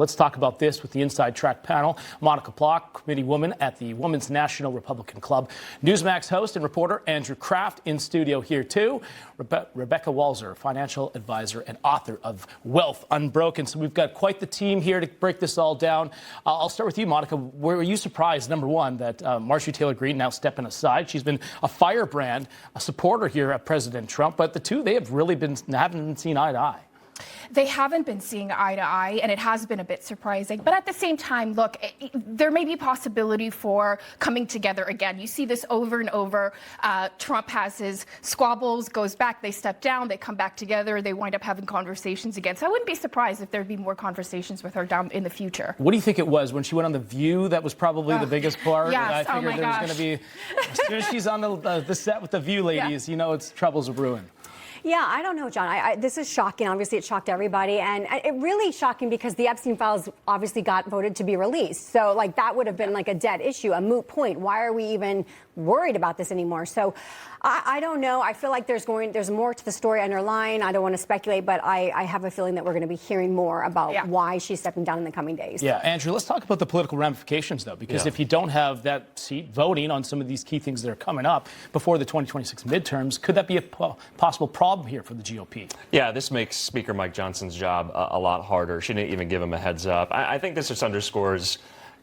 Let's talk about this with the Inside Track panel. Monica Block, committee woman at the Women's National Republican Club. Newsmax host and reporter Andrew Kraft in studio here too. Rebecca Walser, financial advisor and author of Wealth Unbroken. So we've got quite the team here to break this all down. I'll start with you, Monica. Were you surprised, number one, that Marjorie Taylor Greene now stepping aside? She's been a firebrand, a supporter here of President Trump, but the two, they have really haven't been seen eye to eye. They haven't been seeing eye to eye, and it has been a bit surprising. But at the same time, look, there may be possibility for coming together again. You see this over and over. Trump has his squabbles, goes back, they step down, they come back together, they wind up having conversations again. So I wouldn't be surprised if there'd be more conversations with her down in the future. What do you think it was when she went on The View? That was probably the biggest part. Yes, I figured there was going to be, as soon as she's on the set with The View, ladies, you know it's troubles are brewing. Yeah, I don't know, John. This is shocking. Obviously, it shocked everybody. And it really shocking because the Epstein files obviously got voted to be released. So, like, that would have been like a dead issue, a moot point. Why are we even worried about this anymore? So, I don't know. I feel like there's more to the story underlying. I don't want to speculate, but I have a feeling that we're going to be hearing more about why she's stepping down in the coming days. Yeah, Andrew, let's talk about the political ramifications, though, because if you don't have that seat voting on some of these key things that are coming up before the 2026 midterms, could that be a possible problem here for the GOP? Yeah, this makes Speaker Mike Johnson's job a lot harder. She didn't even give him a heads up. I think this just underscores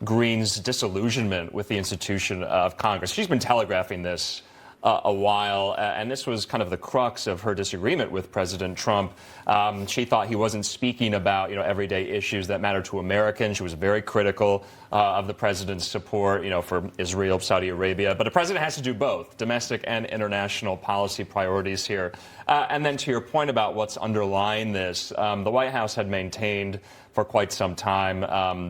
Greene's disillusionment with the institution of Congress. She's been telegraphing this a while, and this was kind of the crux of her disagreement with President Trump. She thought he wasn't speaking about, everyday issues that matter to Americans. She was very critical of the president's support, for Israel, Saudi Arabia. But the president has to do both, domestic and international policy priorities here. And then to your point about what's underlying this, the White House had maintained for quite some time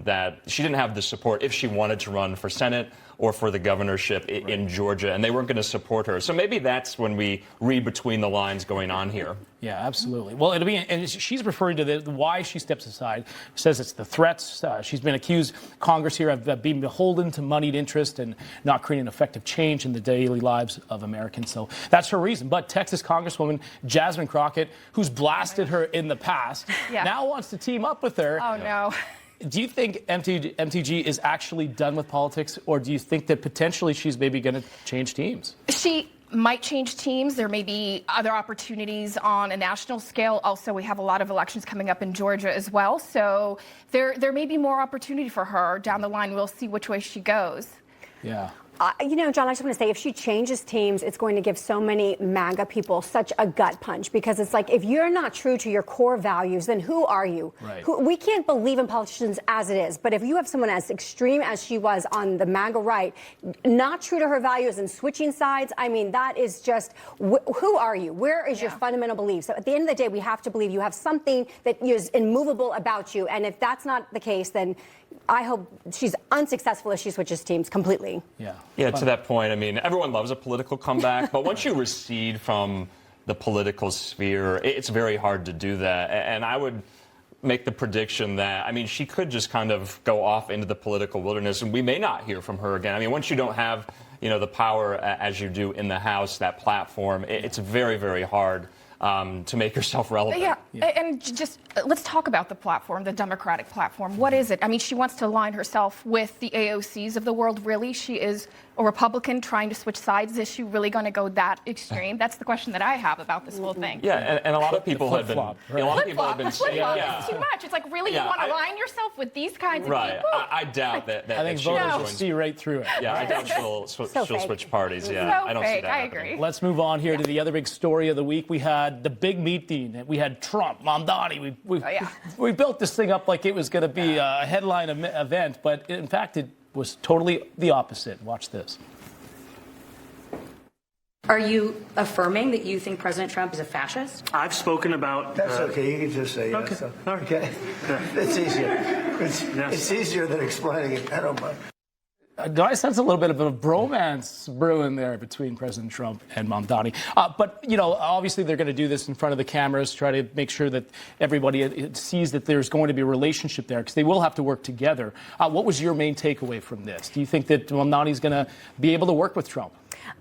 that she didn't have the support if she wanted to run for Senate or for the governorship in Georgia, and they weren't going to support her. So maybe that's when we read between the lines going on here. Yeah, absolutely. Well, it'll be, and she's referring to why she steps aside. She says it's the threats. She's been accused, Congress here, of being beholden to moneyed interest and not creating effective change in the daily lives of Americans. So that's her reason. But Texas Congresswoman Jasmine Crockett, who's blasted her in the past, now wants to team up with her. Oh, no. Do you think MTG is actually done with politics, or do you think that potentially she's maybe going to change teams? She might change teams. There may be other opportunities on a national scale. Also, we have a lot of elections coming up in Georgia as well. So there may be more opportunity for her down the line. We'll see which way she goes. Yeah. John, I just want to say, if she changes teams, it's going to give so many MAGA people such a gut punch, because it's like, if you're not true to your core values, then who are you? Right. We can't believe in politicians as it is, but if you have someone as extreme as she was on the MAGA right, not true to her values and switching sides, I mean, that is just, who are you? Where is your fundamental belief? So at the end of the day, we have to believe you have something that is immovable about you, and if that's not the case, then I hope she's unsuccessful if she switches teams completely. Yeah, to that point, I mean, everyone loves a political comeback, but once you recede from the political sphere, it's very hard to do that. And I would make the prediction that, I mean, she could just kind of go off into the political wilderness, and we may not hear from her again. I mean, once you don't have, the power as you do in the House, that platform, it's very, very hard to make yourself relevant. And just let's talk about the platform, the Democratic platform. What is it? I mean, she wants to align herself with the AOCs of the world, really. She is a Republican trying to switch sides. Is she really going to go that extreme? That's the question that I have about this whole thing. Yeah, and a lot of people have been... A lot of people have been saying... It's too much. It's like, really, you want to align yourself with these kinds of people? I doubt that I think voters will see right through it. Yeah, I doubt she'll switch parties. Yeah, I don't see that I happening. agree. Let's move on here to the other big story of the week. We had the big meeting. We had Trump, Mamdani. We built this thing up like it was going to be a headline event, but in fact, it was totally the opposite. Watch this. Are you affirming that you think President Trump is a fascist? I've spoken about... That's okay. You can just say yes. Okay. All right. Okay. It's easier. It's easier than explaining it. I don't mind. Do I sense a little bit of a bromance brewing there between President Trump and Mamdani? But, obviously they're going to do this in front of the cameras, try to make sure that everybody sees that there's going to be a relationship there, because they will have to work together. What was your main takeaway from this? Do you think that Mamdani's going to be able to work with Trump?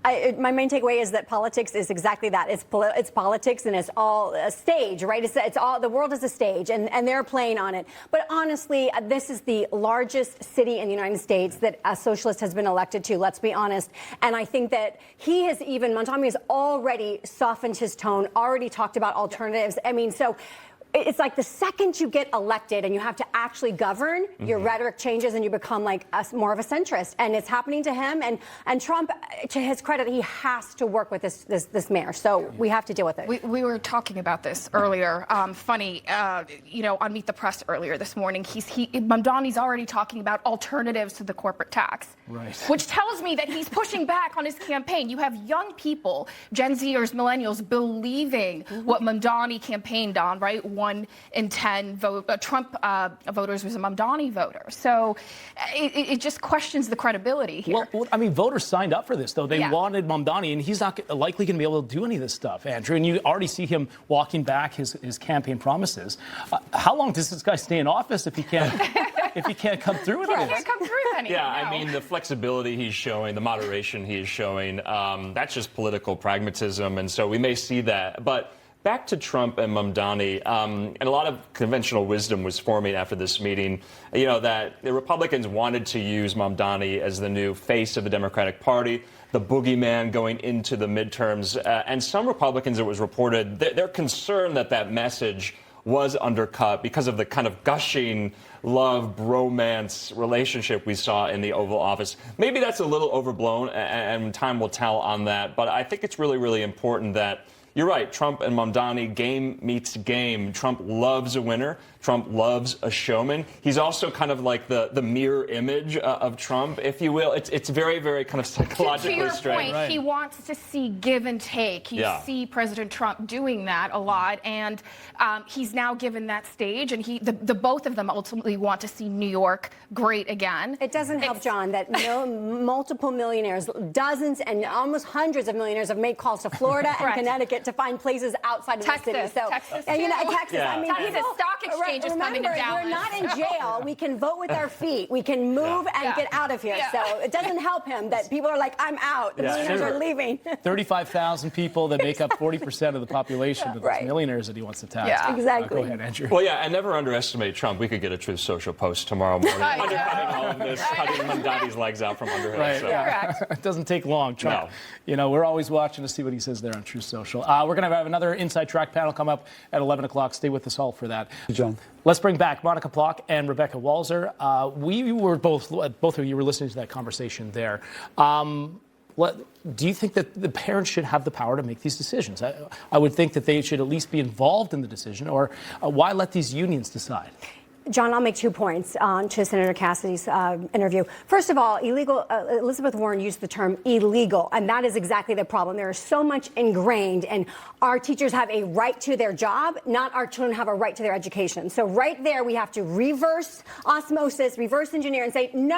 My main takeaway is that politics is exactly that. It's politics, and it's all a stage, right? It's all, the world is a stage, and they're playing on it. But honestly, this is the largest city in the United States that a socialist has been elected to, let's be honest. And I think that Mamdani has already softened his tone, already talked about alternatives. I mean, so it's like the second you get elected and you have to actually govern, your rhetoric changes and you become like more of a centrist. And it's happening to him. And Trump, to his credit, he has to work with this mayor. So we have to deal with it. We were talking about this earlier. Funny, on Meet the Press earlier this morning, Mamdani's already talking about alternatives to the corporate tax. Right. Which tells me that he's pushing back on his campaign. You have young people, Gen Zers, millennials, believing what Mamdani campaigned on, right? 1 in 10 Trump voters was a Mamdani voter. So it just questions the credibility here. Well, I mean, voters signed up for this, though. They wanted Mamdani, and he's not likely going to be able to do any of this stuff, Andrew. And you already see him walking back his campaign promises. How long does this guy stay in office if he can't come through with He this? can't come through with anything. Yeah, I mean, the flexibility he's showing, the moderation he is showing, that's just political pragmatism. And so we may see that. But back to Trump and Mamdani, and a lot of conventional wisdom was forming after this meeting, that the Republicans wanted to use Mamdani as the new face of the Democratic Party, the boogeyman going into the midterms. And some Republicans, it was reported, they're concerned that message was undercut because of the kind of gushing love, bromance relationship we saw in the Oval Office. Maybe that's a little overblown, and time will tell on that. But I think it's really, really important that you're right. Trump and Mamdani, game meets game. Trump loves a winner. Trump loves a showman. He's also kind of like the mirror image of Trump, if you will. It's very, very kind of psychologically to your strange. point, Right. he wants to see give and take. You see President Trump doing that a lot, and he's now given that stage, and the both of them ultimately want to see New York great again. It doesn't help, John, that multiple millionaires, dozens and almost hundreds of millionaires have made calls to Florida and Connecticut to find places outside of the city. So, Texas, and, too. Texas. Yeah. I mean, Texas Stock Exchange is coming to Dallas. We're not in jail. We can vote with our feet. We can move and get out of here. So it doesn't help him that people are like, I'm out. The millionaires are leaving. 35,000 people that make up 40% of the population of those millionaires that he wants to tax. Yeah. Exactly. Go ahead, Andrew. Well, yeah, and never underestimate Trump. We could get a Truth Social post tomorrow morning undercutting all of this, cutting Mamdani's legs out from under him. Right. So. Correct. It doesn't take long, Trump. No. We're always watching to see what he says there on Truth Social. We're going to have another Inside Track panel come up at 11 o'clock. Stay with us all for that. John. Let's bring back Monica Plock and Rebecca Walser. We were both of you were listening to that conversation there. Do you think that the parents should have the power to make these decisions? I would think that they should at least be involved in the decision, or why let these unions decide? John, I'll make 2 points to Senator Cassidy's interview. First of all, illegal. Elizabeth Warren used the term illegal, and that is exactly the problem. There is so much ingrained, and our teachers have a right to their job, not our children have a right to their education. So right there, we have to reverse osmosis, reverse engineer, and say, no.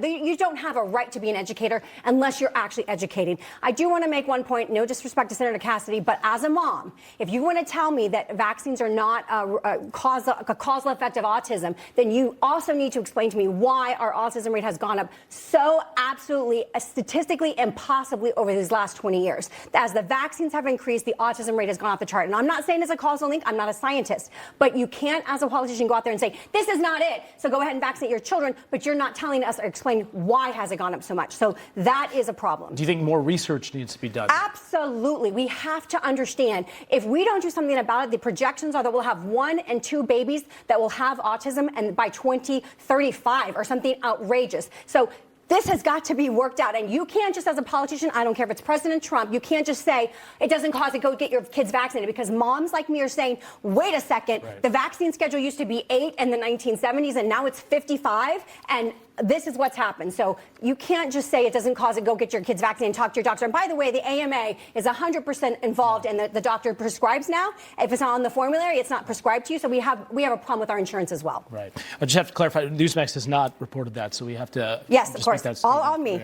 You don't have a right to be an educator unless you're actually educated. I do want to make 1 point, no disrespect to Senator Cassidy, but as a mom, if you want to tell me that vaccines are not a causal effect of autism, then you also need to explain to me why our autism rate has gone up so absolutely, statistically impossibly over these last 20 years. As the vaccines have increased, the autism rate has gone off the chart. And I'm not saying it's a causal link. I'm not a scientist. But you can't, as a politician, go out there and say, this is not it. So go ahead and vaccinate your children. But you're not telling us or explaining why has it gone up so much. So that is a problem. Do you think more research needs to be done? Absolutely. We have to understand, if we don't do something about it, the projections are that we'll have 1 and 2 babies that will have autism, and by 2035 or something outrageous. So this has got to be worked out. And you can't just, as a politician, I don't care if it's President Trump, you can't just say it doesn't cause it, go get your kids vaccinated, because moms like me are saying, wait a second, the vaccine schedule used to be 8 in the 1970s and now it's 55. And this is what's happened. So you can't just say it doesn't cause it, go get your kids vaccinated and talk to your doctor. And by the way, the AMA is 100% involved, and the doctor prescribes now. If it's not on the formulary, it's not prescribed to you. So we have a problem with our insurance as well. Right. I just have to clarify, Newsmax has not reported that, so we have to... Yes, of course. All on me.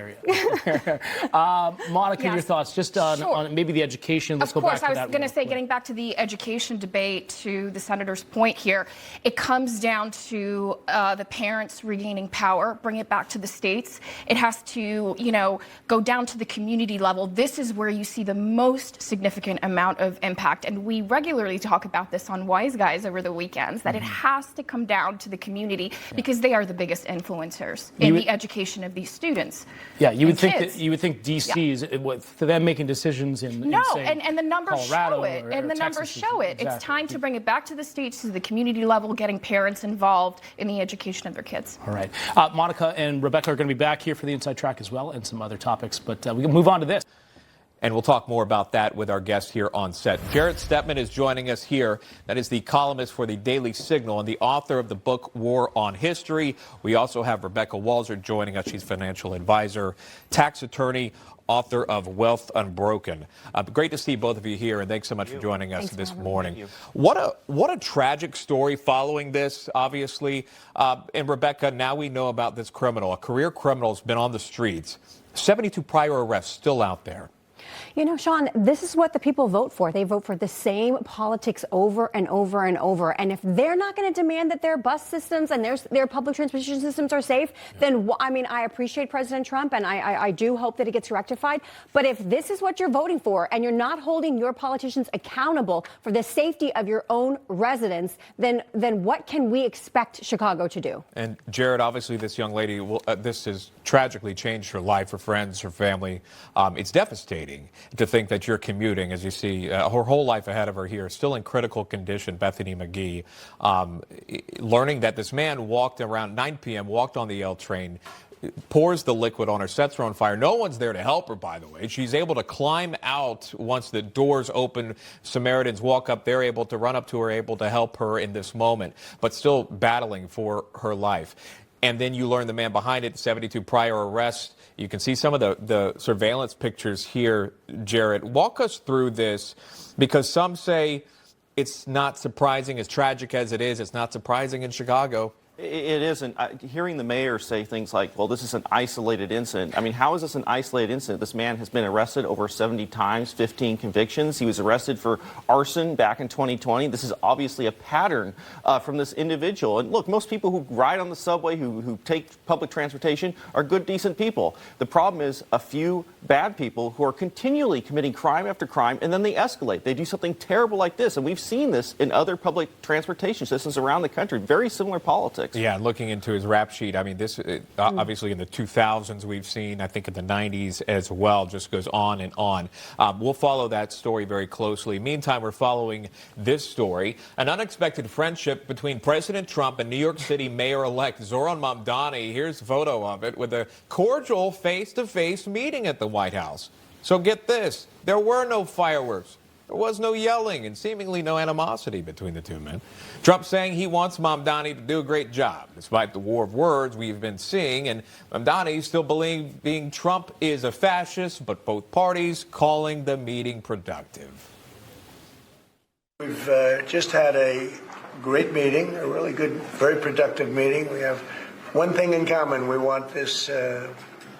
Monica, your thoughts, just on maybe the education. Let's go back to that. Of course, I was going to say, getting back to the education debate, to the senator's point here, it comes down to the parents regaining power, bring it back to the states. It has to, go down to the community level. This is where you see the most significant amount of impact. And we regularly talk about this on Wise Guys over the weekends, that it has to come down to the community because they are the biggest influencers in the education of these students. Yeah, you would think kids. that DC's with them making decisions in say, and the numbers Colorado show it, and the numbers Texas show it. Exactly. It's time to bring it back to the states, to the community level, getting parents involved in the education of their kids. All right, Monica and Rebecca are going to be back here for the Inside Track as well, and some other topics. But we can move on to this. And we'll talk more about that with our guest here on set. Jarrett Stepman is joining us here. That is the columnist for the Daily Signal and the author of the book War on History. We also have Rebecca Walser joining us. She's financial advisor, tax attorney, author of Wealth Unbroken. Great to see both of you here, and thanks so much for joining us this morning. What a tragic story following this, obviously. And Rebecca, now we know about this criminal. A career criminal has been on the streets. 72 prior arrests still out there. Sean, this is what the people vote for. They vote for the same politics over and over and over. And if they're not going to demand that their bus systems and their public transportation systems are safe, then, I appreciate President Trump, and I do hope that it gets rectified. But if this is what you're voting for and you're not holding your politicians accountable for the safety of your own residents, then what can we expect Chicago to do? And Jared, obviously this young lady, this has tragically changed her life, her friends, her family. It's devastating to think that you're commuting, as you see, her whole life ahead of her here, still in critical condition, Bethany McGee, learning that this man walked around 9 p.m., walked on the L train, pours the liquid on her, sets her on fire. No one's there to help her, by the way. She's able to climb out once the doors open. Samaritans walk up. They're able to run up to her, able to help her in this moment, but still battling for her life. And then you learn the man behind it, 72 prior arrests. You can see some of the surveillance pictures here, Jarrett. Walk us through this, because some say it's not surprising, as tragic as it is, it's not surprising in Chicago. It isn't. Hearing the mayor say things like, well, this is an isolated incident. I mean, how is this an isolated incident? This man has been arrested over 70 times, 15 convictions. He was arrested for arson back in 2020. This is obviously a pattern from this individual. And look, most people who ride on the subway, who take public transportation, are good, decent people. The problem is a few bad people who are continually committing crime after crime, and then they escalate. They do something terrible like this. And we've seen this in other public transportation systems around the country. Very similar politics. Yeah, looking into his rap sheet, I mean, this obviously in the 2000s we've seen, I think in the 90s as well, just goes on and on. We'll follow that story very closely. Meantime, we're following this story, an unexpected friendship between President Trump and New York City Mayor-elect Zohran Mamdani. Here's a photo of it with a cordial face-to-face meeting at the White House. So get this, there were no fireworks. There was no yelling and seemingly no animosity between the two men. Trump saying he wants Mamdani to do a great job, despite the war of words we've been seeing. And Mamdani still believing Trump is a fascist, but both parties calling the meeting productive. We've just had a great meeting, a really good, very productive meeting. We have one thing in common. We want this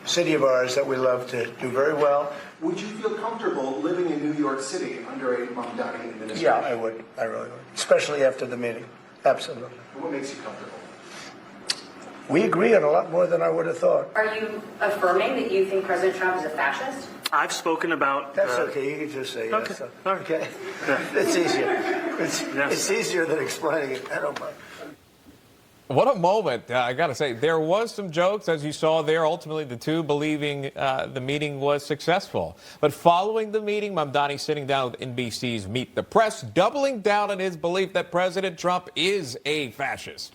city of ours that we love to do very well. Would you feel comfortable living in New York City under a Mamdani administration? Yeah, I would. I really would. Especially after the meeting. Absolutely. What makes you comfortable? We agree on a lot more than I would have thought. Are you affirming that you think President Trump is a fascist? I've spoken about... That's okay. You can just say yes. Okay. All right. Okay. It's easier. It's easier than explaining it. I don't mind. What a moment. I got to say, there was some jokes, as you saw there. Ultimately, the two believing the meeting was successful. But following the meeting, Mamdani sitting down with NBC's Meet the Press, doubling down on his belief that President Trump is a fascist.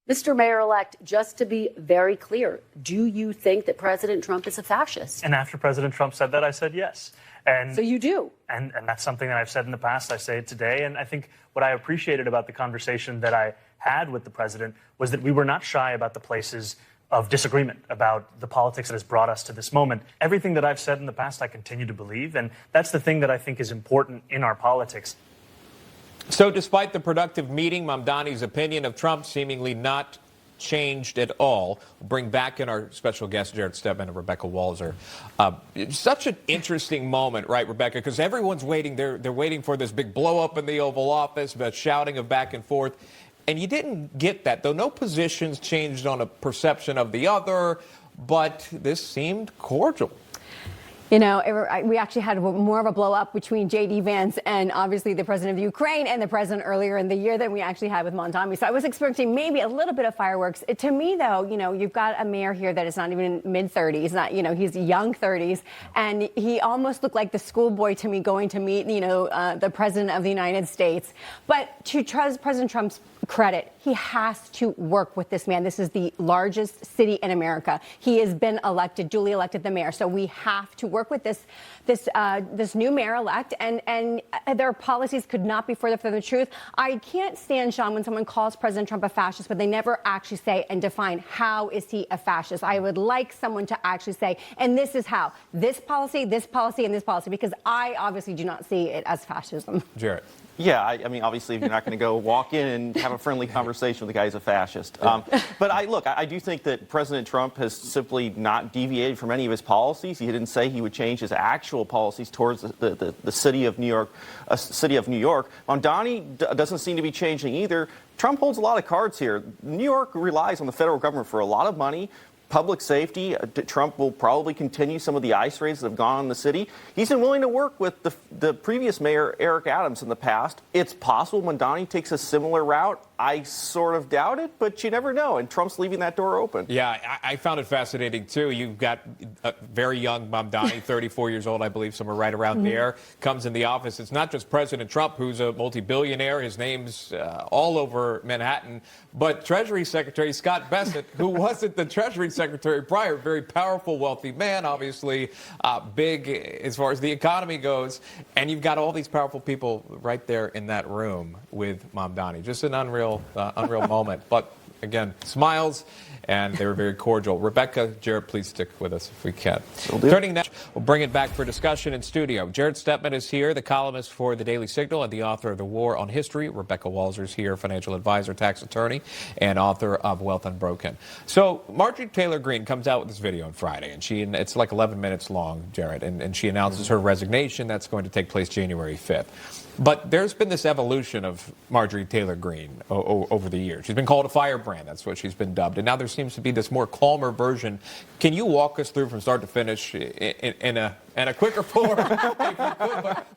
Mr. Mayor-elect, just to be very clear, do you think that President Trump is a fascist? And after President Trump said that, I said yes. And so you do? And that's something that I've said in the past. I say it today. And I think what I appreciated about the conversation that I had with the president was that we were not shy about the places of disagreement, about the politics that has brought us to this moment. Everything that I've said in the past, I continue to believe. And that's the thing that I think is important in our politics. So despite the productive meeting, Mamdani's opinion of Trump seemingly not changed at all. We'll bring back in our special guest, Jarrett Stepman and Rebecca Walser. Such an interesting moment, right, Rebecca? Because everyone's waiting. They're waiting for this big blow up in the Oval Office, the shouting of back and forth. And you didn't get that, though no positions changed on a perception of the other, but this seemed cordial. You know, we actually had more of a blow up between J.D. Vance and obviously the president of Ukraine and the president earlier in the year than we actually had with Mamdani. So I was expecting maybe a little bit of fireworks. To me, though, you know, you've got a mayor here that is not even mid-30s, not, you know, he's young 30s, and he almost looked like the schoolboy to me going to meet, you know, the president of the United States. But to President Trump's credit, he has to work with this man. This is the largest city in America. He has been elected, duly elected the mayor. So we have to work with this new mayor-elect, and their policies could not be further from the truth. I can't stand, Sean, when someone calls President Trump a fascist, but they never actually say and define how is he a fascist. I would like someone to actually say, and this is how, this policy, and this policy, because I obviously do not see it as fascism. Jared. Yeah, I mean, obviously, if you're not going to go walk in and have a friendly conversation with the guy who's a fascist. But I do think that President Trump has simply not deviated from any of his policies. He didn't say he would change his actual policies towards the city of New York. Mamdani doesn't seem to be changing either. Trump holds a lot of cards here. New York relies on the federal government for a lot of money. Public safety, Trump will probably continue some of the ICE raids that have gone on in the city. He's been willing to work with the previous mayor, Eric Adams, in the past. It's possible Mamdani takes a similar route. I sort of doubt it, but you never know, and Trump's leaving that door open. Yeah, I found it fascinating, too. You've got a very young Mamdani, 34 years old, I believe, somewhere right around there, comes in the office. It's not just President Trump, who's a multi-billionaire. His name's all over Manhattan, but Treasury Secretary Scott Bessent, who wasn't the Treasury Secretary prior, very powerful, wealthy man, obviously, big as far as the economy goes, and you've got all these powerful people right there in that room with Mamdani. Just an unreal moment. But again, smiles, and they were very cordial. Rebecca, Jared, please stick with us if we can. Turning next, we'll bring it back for discussion in studio. Jared Stepman is here, the columnist for the Daily Signal and the author of The War on History. Rebecca Walser is here, financial advisor, tax attorney, and author of Wealth Unbroken. So Marjorie Taylor Greene comes out with this video on Friday, and it's like 11 minutes long, Jared, and she announces her resignation. That's going to take place January 5th. But there's been this evolution of Marjorie Taylor Greene over the years. She's been called a firebrand. That's what she's been dubbed. And now there seems to be this more calmer version. Can you walk us through from start to finish in a quicker form?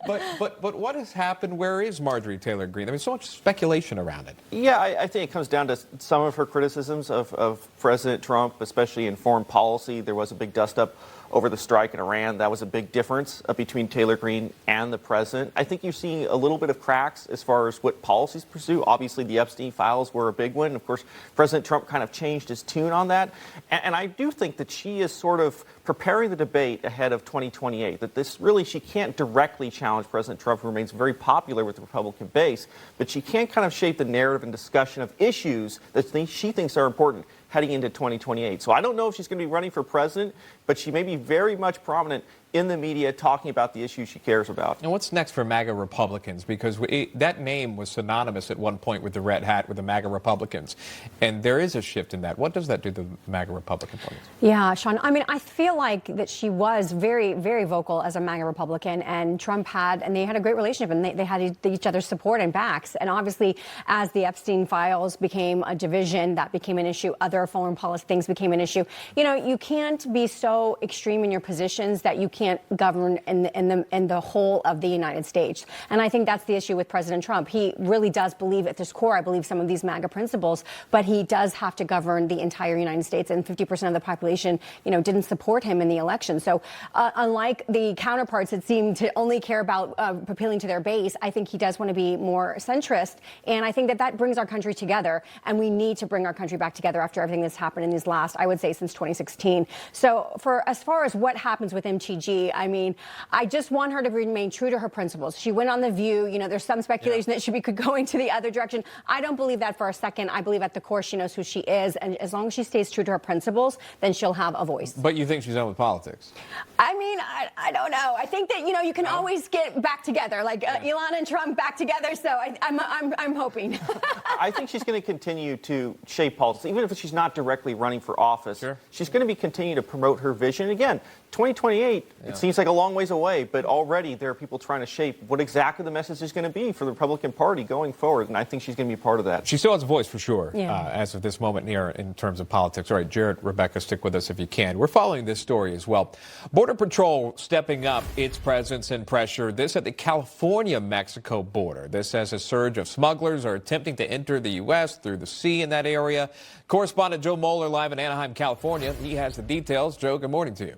But what has happened? Where is Marjorie Taylor Greene? I mean, so much speculation around it. Yeah, I think it comes down to some of her criticisms of President Trump, especially in foreign policy. There was a big dust-up over the strike in Iran. That was a big difference between Taylor Greene and the president. I think you're seeing a little bit of cracks as far as what policies pursue. Obviously, the Epstein files were a big one. Of course, President Trump kind of changed his tune on that. And I do think that she is sort of preparing the debate ahead of 2028, that this really, she can't directly challenge President Trump, who remains very popular with the Republican base, but she can kind of shape the narrative and discussion of issues that she thinks are important heading into 2028. So I don't know if she's going to be running for president, but she may be very much prominent in the media talking about the issues she cares about. And what's next for MAGA Republicans? Because that name was synonymous at one point with the red hat, with the MAGA Republicans. And there is a shift in that. What does that do to the MAGA Republican Party? Yeah, Sean, I mean, I feel like that she was very, very vocal as a MAGA Republican, and Trump they had a great relationship, and they had each other's support and backs. And obviously, as the Epstein files became a division, that became an issue. Other foreign policy things became an issue. You know, you can't be so extreme in your positions that you can't govern in the whole of the United States. And I think that's the issue with President Trump. He really does believe at his core, I believe, some of these MAGA principles, but he does have to govern the entire United States, and 50% of the population, you know, didn't support him in the election. So unlike the counterparts that seem to only care about appealing to their base, I think he does want to be more centrist. And I think that brings our country together, and we need to bring our country back together after everything that's happened in these last, I would say, since 2016. So as far as what happens with MTG, I mean, I just want her to remain true to her principles. She went on The View. You know, there's some speculation that she could go into the other direction. I don't believe that for a second. I believe at the core she knows who she is, and as long as she stays true to her principles, then she'll have a voice. But you think she's done with politics? I mean, I don't know. I think that, you know, you can always get back together, like Elon and Trump back together. So I'm hoping. I think she's going to continue to shape politics, even if she's not directly running for office. Sure. She's going to be continuing to promote her vision. Again, 2028, It seems like a long ways away, but already there are people trying to shape what exactly the message is going to be for the Republican Party going forward, and I think she's going to be part of that. She still has a voice for sure, as of this moment here in terms of politics. All right, Jared, Rebecca, stick with us if you can. We're following this story as well. Border Patrol stepping up its presence and pressure. This at the California-Mexico border. This as a surge of smugglers are attempting to enter the U.S. through the sea in that area. Correspondent Joe Moeller live in Anaheim, California. He has the details. Joe, good morning to you.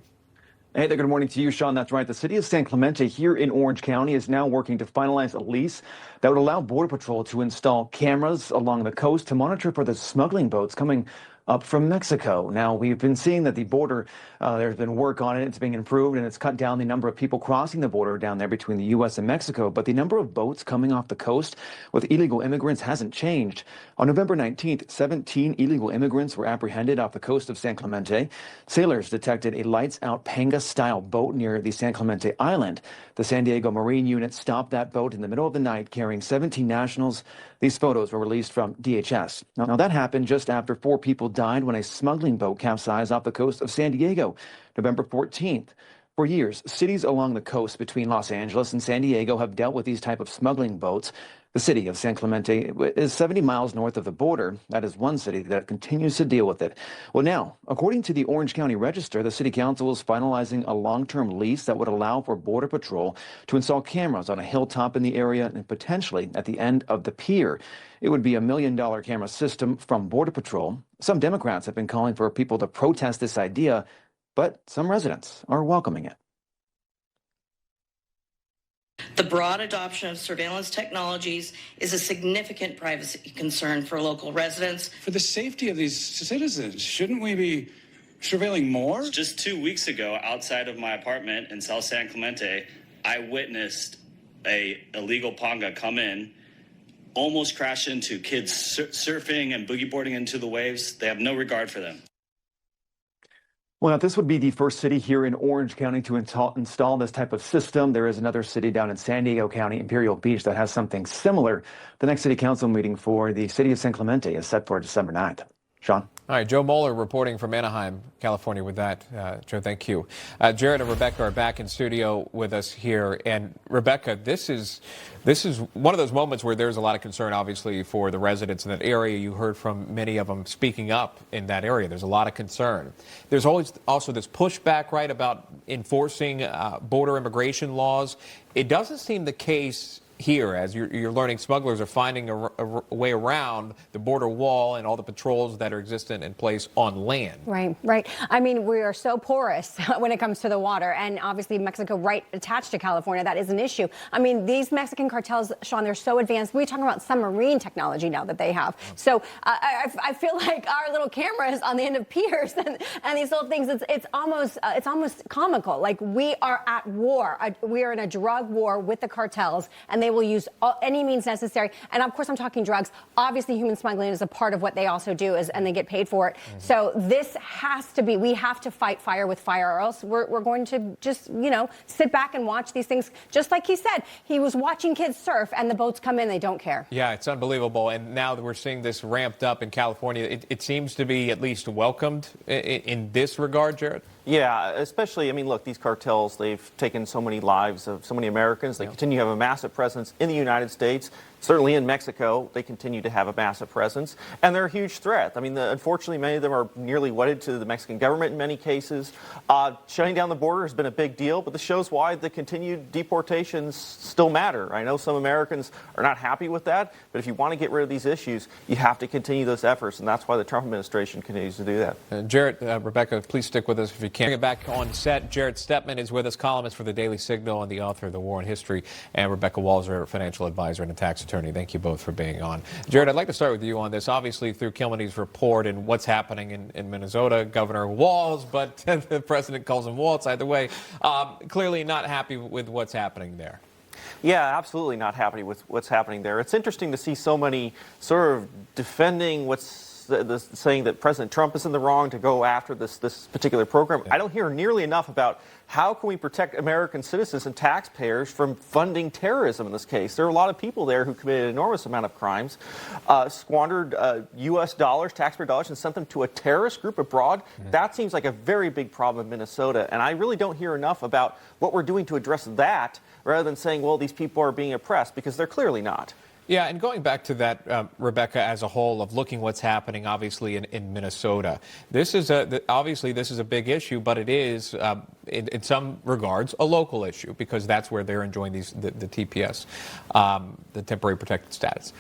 Hey there, good morning to you, Sean. That's right. The city of San Clemente here in Orange County is now working to finalize a lease that would allow Border Patrol to install cameras along the coast to monitor for the smuggling boats coming up from Mexico. Now, we've been seeing that the border, there's been work on it. It's being improved, and it's cut down the number of people crossing the border down there between the U.S. and Mexico. But the number of boats coming off the coast with illegal immigrants hasn't changed. On November 19th, 17 illegal immigrants were apprehended off the coast of San Clemente. Sailors detected a lights-out panga-style boat near the San Clemente Island. The San Diego Marine Unit stopped that boat in the middle of the night, carrying 17 nationals. These photos were released from DHS. Now that happened just after 4 people died when a smuggling boat capsized off the coast of San Diego, November 14th. For years, cities along the coast between Los Angeles and San Diego have dealt with these type of smuggling boats. The city of San Clemente is 70 miles north of the border. That is one city that continues to deal with it. Well, now, according to the Orange County Register, the city council is finalizing a long-term lease that would allow for Border Patrol to install cameras on a hilltop in the area and potentially at the end of the pier. It would be a $1 million camera system from Border Patrol. Some Democrats have been calling for people to protest this idea, but some residents are welcoming it. The broad adoption of surveillance technologies is a significant privacy concern for local residents. For the safety of these citizens, shouldn't we be surveilling more? Just 2 weeks ago, outside of my apartment in South San Clemente, I witnessed a illegal panga come in, almost crash into kids surfing and boogie boarding into the waves. They have no regard for them. Well, this would be the first city here in Orange County to install this type of system. There is another city down in San Diego County, Imperial Beach, that has something similar. The next city council meeting for the city of San Clemente is set for December 9th. Sean? All right, Joe Moeller reporting from Anaheim, California with that. Joe, thank you. Jared and Rebecca are back in studio with us here. And Rebecca, this is one of those moments where there's a lot of concern, obviously, for the residents in that area. You heard from many of them speaking up in that area. There's a lot of concern. There's always also this pushback, right, about enforcing border immigration laws. It doesn't seem the case here, as you're learning, smugglers are finding a way around the border wall and all the patrols that are existent in place on land. Right, right. I mean, we are so porous when it comes to the water, and obviously Mexico right attached to California, that is an issue. I mean, these Mexican cartels, Sean, they're so advanced. We're talking about submarine technology now that they have. So I feel like our little cameras on the end of piers and these little things, it's almost comical. Like, we are at war. We are in a drug war with the cartels, and they will use any means necessary. And of course, I'm talking drugs. Obviously, human smuggling is a part of what they also do, and they get paid for it. Mm-hmm. So this has to be, we have to fight fire with fire, or else we're going to just, sit back and watch these things. Just like he said, he was watching kids surf, and the boats come in, they don't care. Yeah, it's unbelievable. And now that we're seeing this ramped up in California, it seems to be at least welcomed in this regard, Jared. Yeah, especially, I mean, look, these cartels, they've taken so many lives of so many Americans. They continue to have a massive presence in the United States. Certainly in Mexico, they continue to have a massive presence, and they're a huge threat. I mean, unfortunately, many of them are nearly wedded to the Mexican government in many cases. Shutting down the border has been a big deal, but this shows why the continued deportations still matter. I know some Americans are not happy with that, but if you want to get rid of these issues, you have to continue those efforts, and that's why the Trump administration continues to do that. Jared, Rebecca, please stick with us if you can. Bring it back on set. Jared Stepman is with us, columnist for the Daily Signal and the author of The War in History, and Rebecca Walser, financial advisor and a tax attorney. Thank you both for being on. Jared, I'd like to start with you on this. Obviously, through Kilmeny's report and what's happening in Minnesota, Governor Walz, but the president calls him Waltz, either way, clearly not happy with what's happening there. Yeah, absolutely not happy with what's happening there. It's interesting to see so many sort of defending what's saying that President Trump is in the wrong to go after this particular program. I don't hear nearly enough about how can we protect American citizens and taxpayers from funding terrorism in this case. There are a lot of people there who committed an enormous amount of crimes, squandered U.S. dollars, taxpayer dollars, and sent them to a terrorist group abroad. That seems like a very big problem in Minnesota, and I really don't hear enough about what we're doing to address that rather than saying, well, these people are being oppressed, because they're clearly not. Yeah, and going back to that, Rebecca, as a whole, of looking what's happening, obviously, in Minnesota, obviously this is a big issue, but it is, in some regards, a local issue, because that's where they're enjoying the TPS, the temporary protected status.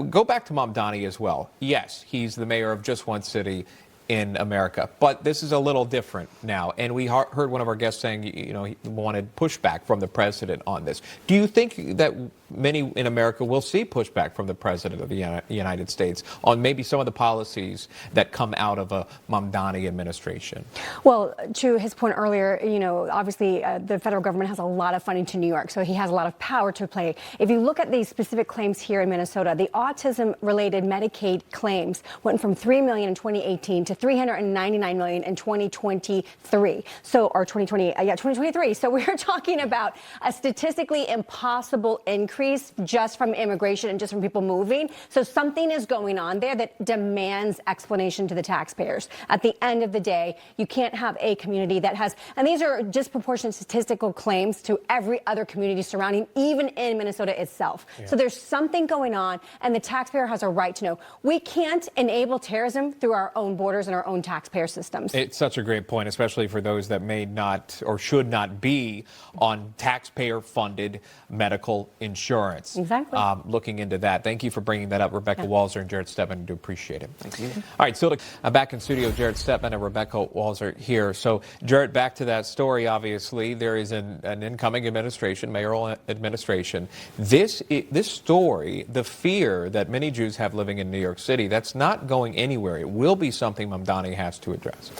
Go back to Mamdani as well. Yes, he's the mayor of just one city in America, but this is a little different now, and we heard one of our guests saying, he wanted pushback from the president on this. Do you think that many in America will see pushback from the president of the United States on maybe some of the policies that come out of a Mamdani administration? Well, to his point earlier, obviously the federal government has a lot of funding to New York, so he has a lot of power to play. If you look at these specific claims here in Minnesota, the autism-related Medicaid claims went from $3 million in 2018 to $399 million in 2023. Or 2023. So we're talking about a statistically impossible increase just from immigration and just from people moving. So something is going on there that demands explanation to the taxpayers. At the end of the day, you can't have a community that has, and these are disproportionate statistical claims to every other community surrounding, even in Minnesota itself. Yeah. So there's something going on, and the taxpayer has a right to know. We can't enable terrorism through our own borders and our own taxpayer systems. It's such a great point, especially for those that may not or should not be on taxpayer-funded medical insurance. Exactly. Looking into that. Thank you for bringing that up, Rebecca Walser and Jared Stepman. I do appreciate it. Thank you. All right, so back in studio, Jared Stepman and Rebecca Walser here. So, Jared, back to that story, obviously. There is an incoming administration, mayoral administration. This story, the fear that many Jews have living in New York City, that's not going anywhere. It will be something Mamdani has to address.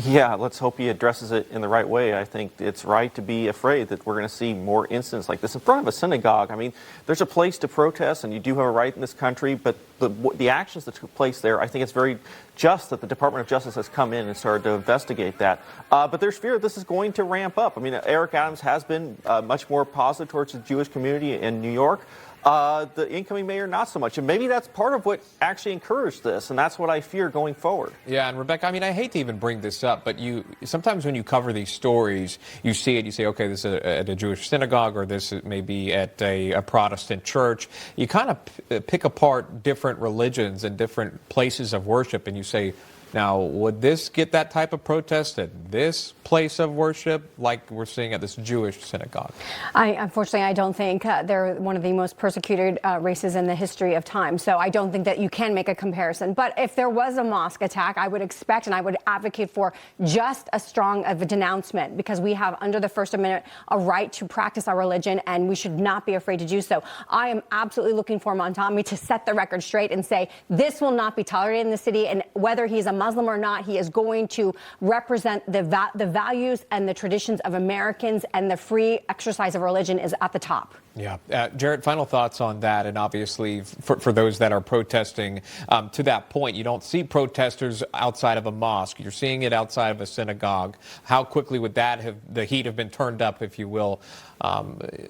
Yeah, let's hope he addresses it in the right way. I think it's right to be afraid that we're going to see more incidents like this in front of a synagogue. I mean, there's a place to protest, and you do have a right in this country, but the actions that took place there, I think it's very just that the Department of Justice has come in and started to investigate that. But there's fear this is going to ramp up. I mean, Eric Adams has been much more positive towards the Jewish community in New York. The incoming mayor, not so much. And maybe that's part of what actually encouraged this, and that's what I fear going forward. Yeah, and Rebecca, I mean, I hate to even bring this up, but sometimes when you cover these stories, you see it, you say, okay, this is at a Jewish synagogue, or this may be at a Protestant church. You kind of pick apart different religions and different places of worship, and you say, now, would this get that type of protest at this place of worship like we're seeing at this Jewish synagogue? Unfortunately, I don't think they're one of the most persecuted races in the history of time. So I don't think that you can make a comparison. But if there was a mosque attack, I would expect and I would advocate for just as strong of a denouncement, because we have under the First Amendment a right to practice our religion, and we should not be afraid to do so. I am absolutely looking for Mamdani to set the record straight and say this will not be tolerated in the city, and whether he's a Muslim or not, he is going to represent the values and the traditions of Americans, and the free exercise of religion is at the top. Yeah. Jared, final thoughts on that. And obviously, for those that are protesting, to that point, you don't see protesters outside of a mosque. You're seeing it outside of a synagogue. How quickly would the heat have been turned up, if you will,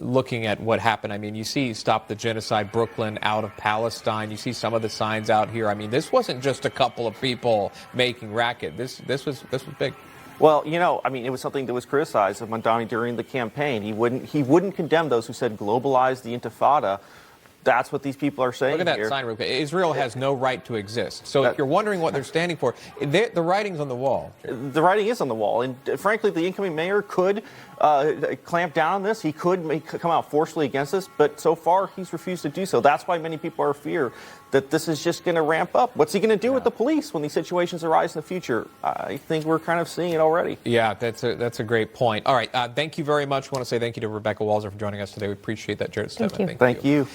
looking at what happened? I mean, you see Stop the Genocide Brooklyn out of Palestine. You see some of the signs out here. I mean, this wasn't just a couple of people making racket. This was big. Well, I mean, it was something that was criticized of Mamdani during the campaign. He wouldn't condemn those who said globalize the Intifada. That's what these people are saying. Look at that sign real quick. Israel has no right to exist. So if you're wondering what they're standing for, the writing's on the wall. The writing is on the wall. And frankly, the incoming mayor could clamp down on this. He could come out forcefully against this. But so far, he's refused to do so. That's why many people are fear that this is just going to ramp up. What's he going to do with the police when these situations arise in the future? I think we're kind of seeing it already. Yeah, that's a great point. All right. Thank you very much. I want to say thank you to Rebecca Walser for joining us today. We appreciate that, Jared Stepman. Thank you. Thank you.